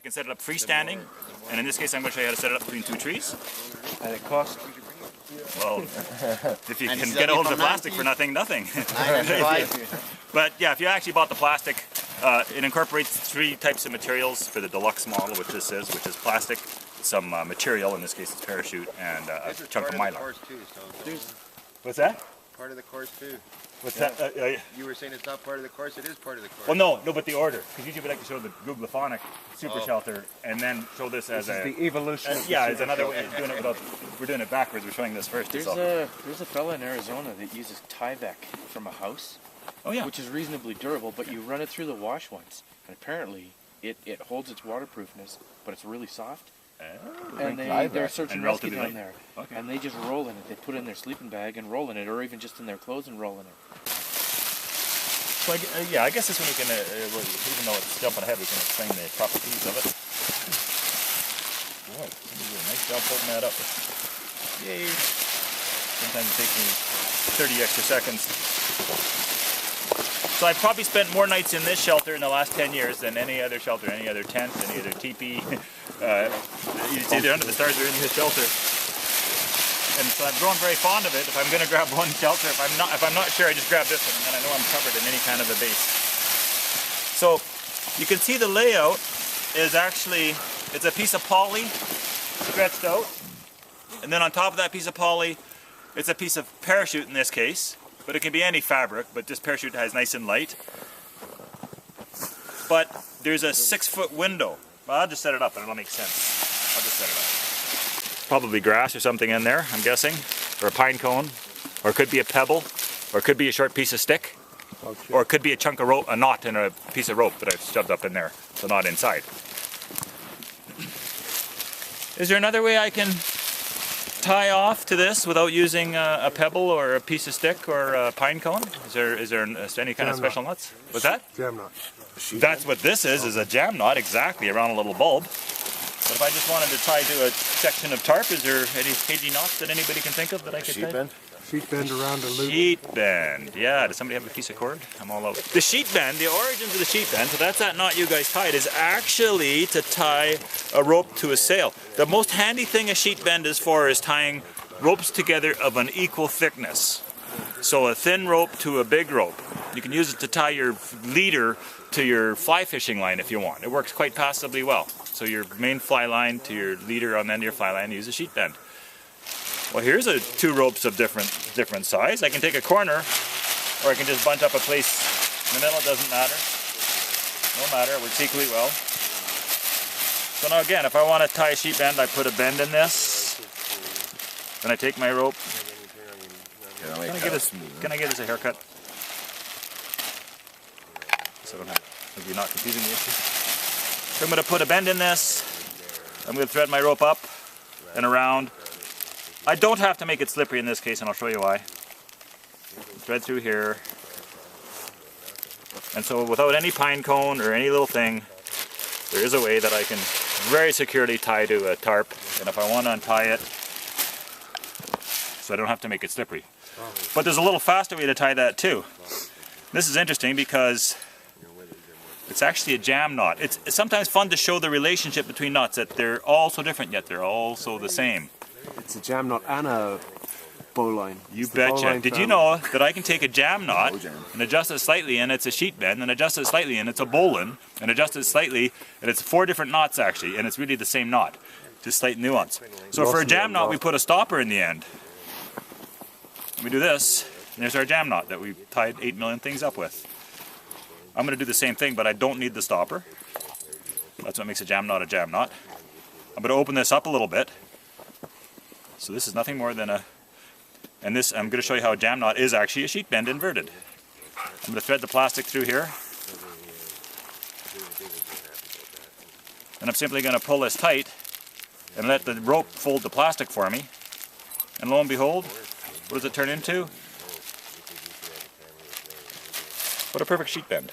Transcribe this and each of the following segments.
can set it up freestanding, and in this case I'm going to show you how to set it up between two trees. And it costs? Well, if you can get a hold of the plastic for nothing. But yeah, if you actually bought the plastic, it incorporates 3 types of materials for the deluxe model, which this is, which is plastic, some material, in this case it's parachute, and a chunk of mylar. What's that? Part of the course too. What's that? You were saying it's not part of the course. It is part of the course. Well, no, but the order. Because usually we like to show the Googlophonic Supershelter and then show this as the evolution. Yeah, it's another way of doing it without. We're doing it backwards. We're showing this first. There's a fella in Arizona that uses Tyvek from a house. Oh yeah. Which is reasonably durable, but you run it through the wash once, and apparently it holds its waterproofness, but it's really soft. And they're searching rescue down there, and they just roll in it. They put it in their sleeping bag and roll in it, or even just in their clothes and roll in it. So I guess this one we can, even though it's jumping ahead, we can explain the properties of it. Boy, somebody did a nice job holding that up. Yay! Sometimes it takes me 30 extra seconds. So I've probably spent more nights in this shelter in the last 10 years than any other shelter, any other tent, any other teepee. It's either under the stars or in this shelter. And so I've grown very fond of it. If I'm going to grab one shelter, if I'm not sure, I just grab this one, and then I know I'm covered in any kind of a base. So you can see the layout is actually, it's a piece of poly stretched out, and then on top of that piece of poly, it's a piece of parachute in this case. But it can be any fabric, but this parachute has nice and light. But there's a 6-foot window. Well, I'll just set it up and it'll make sense. I'll just set it up. Probably grass or something in there, I'm guessing. Or a pine cone. Or it could be a pebble. Or it could be a short piece of stick. Or it could be a chunk of rope, a knot in a piece of rope that I've shoved up in there. The knot inside. Is there another way I can tie off to this without using a pebble or a piece of stick or a pine cone? Is there any kind of special knots? What's that? Jam knot. That's what this is a jam knot, exactly, around a little bulb. But if I just wanted to tie to a section of tarp, is there any cagey knots that anybody can think of that I could tie? Sheet bend? Sheet bend around a loop. Sheet bend, yeah. Does somebody have a piece of cord? I'm all out. The sheet bend, the origins of the sheet bend, so that's that knot you guys tied, is actually to tie a rope to a sail. The most handy thing a sheet bend is for is tying ropes together of an equal thickness. So a thin rope to a big rope. You can use it to tie your leader to your fly fishing line if you want. It works quite passably well. So your main fly line to your leader on the end of your fly line, use a sheet bend. Well, here's 2 ropes of different size. I can take a corner, or I can just bunch up a place in the middle. It doesn't matter. No matter. It works equally well. So now again, if I want to tie a sheet bend, I put a bend in this. Then I take my rope. Can I give this a haircut? So maybe not confusing the issue. So I'm going to put a bend in this. I'm going to thread my rope up and around. I don't have to make it slippery in this case, and I'll show you why. Thread through here. And so without any pine cone or any little thing, there is a way that I can very securely tie to a tarp. And if I want to untie it, so I don't have to make it slippery. But there's a little faster way to tie that too. This is interesting because it's actually a jam knot. It's sometimes fun to show the relationship between knots, that they're all so different yet they're all so the same. It's a jam knot and a bowline. You betcha. Did you know that I can take a jam knot and adjust it slightly and it's a sheet bend, and adjust it slightly and it's a bowline, and adjust it slightly and it's 4 different knots actually, and it's really the same knot, just slight nuance. So for a jam knot we put a stopper in the end. We do this, and there's our jam knot that we tied 8 million things up with. I'm going to do the same thing, but I don't need the stopper. That's what makes a jam knot a jam knot. I'm going to open this up a little bit. So this is nothing more than and this, I'm going to show you how a jam knot is actually a sheet bend inverted. I'm going to thread the plastic through here. And I'm simply going to pull this tight and let the rope fold the plastic for me. And lo and behold, what does it turn into? What a perfect sheet bend.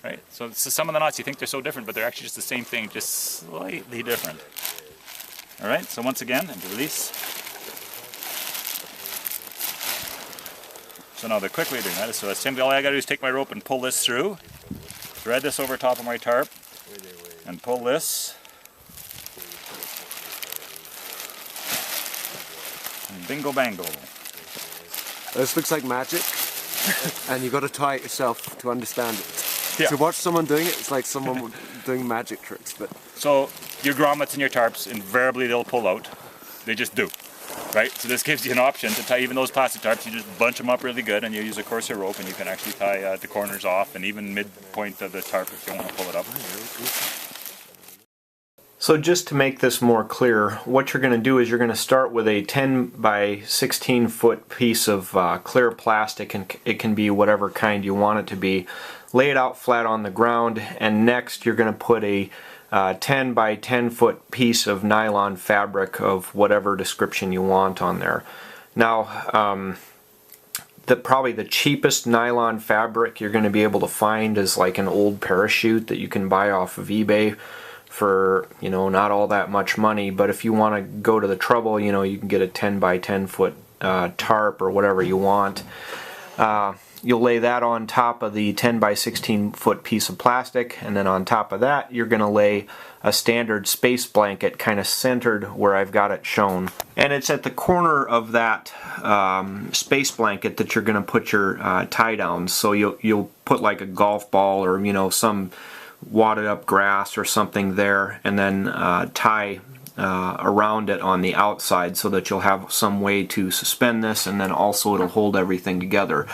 Right? So some of the knots you think they're so different, but they're actually just the same thing, just slightly different. Alright, so once again, and to release. So now the quick way of doing that is, so it's simply all I gotta do is take my rope and pull this through, thread this over top of my tarp, and pull this. And bingo bango. This looks like magic, and you got to tie it yourself to understand it. Yeah. To watch someone doing it, it's like someone doing magic tricks. But so your grommets and your tarps, invariably they'll pull out. They just do, right? So this gives you an option to tie even those plastic tarps. You just bunch them up really good, and you use a coarser rope, and you can actually tie the corners off, and even midpoint of the tarp if you want to pull it up. So just to make this more clear, what you're going to do is you're going to start with a 10 by 16 foot piece of clear plastic, and it can be whatever kind you want it to be. Lay it out flat on the ground, and next you're going to put a 10 by 10 foot piece of nylon fabric of whatever description you want on there. Now probably the cheapest nylon fabric you're going to be able to find is like an old parachute that you can buy off of eBay for, you know, not all that much money. But if you want to go to the trouble, you know, you can get a 10 by 10 foot tarp or whatever you want. You'll lay that on top of the 10 by 16 foot piece of plastic, and then on top of that you're going to lay a standard space blanket kind of centered where I've got it shown. And it's at the corner of that space blanket that you're going to put your tie downs. So you'll put like a golf ball or, you know, some wadded up grass or something there, and then tie around it on the outside so that you'll have some way to suspend this, and then also it'll hold everything together.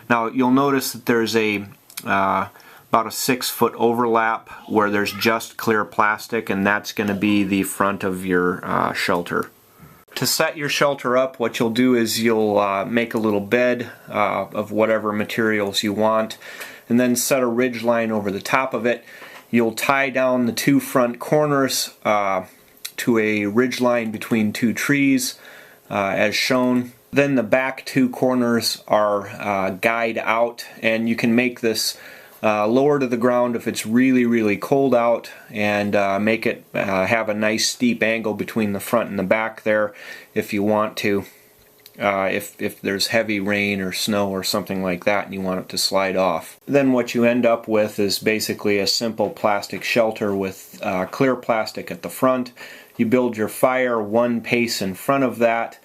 Now you'll notice that there's a about a 6 foot overlap where there's just clear plastic, and that's going to be the front of your shelter. To set your shelter up, what you'll do is you'll make a little bed of whatever materials you want, and then set a ridge line over the top of it. You'll tie down the two front corners to a ridge line between two trees as shown. Then the back two corners are guyed out, and you can make this lower to the ground if it's really cold out, and make it have a nice steep angle between the front and the back there if you want to. If there's heavy rain or snow or something like that and you want it to slide off. Then what you end up with is basically a simple plastic shelter with clear plastic at the front. You build your fire one pace in front of that,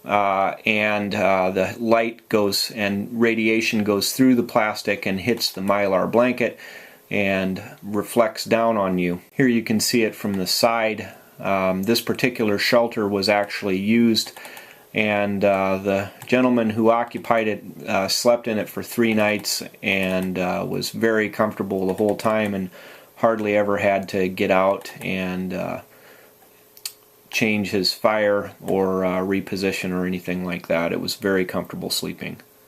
and the light goes and radiation goes through the plastic and hits the mylar blanket and reflects down on you. Here you can see it from the side. This particular shelter was actually used, and the gentleman who occupied it slept in it for 3 nights and was very comfortable the whole time and hardly ever had to get out and change his fire or reposition or anything like that. It was very comfortable sleeping.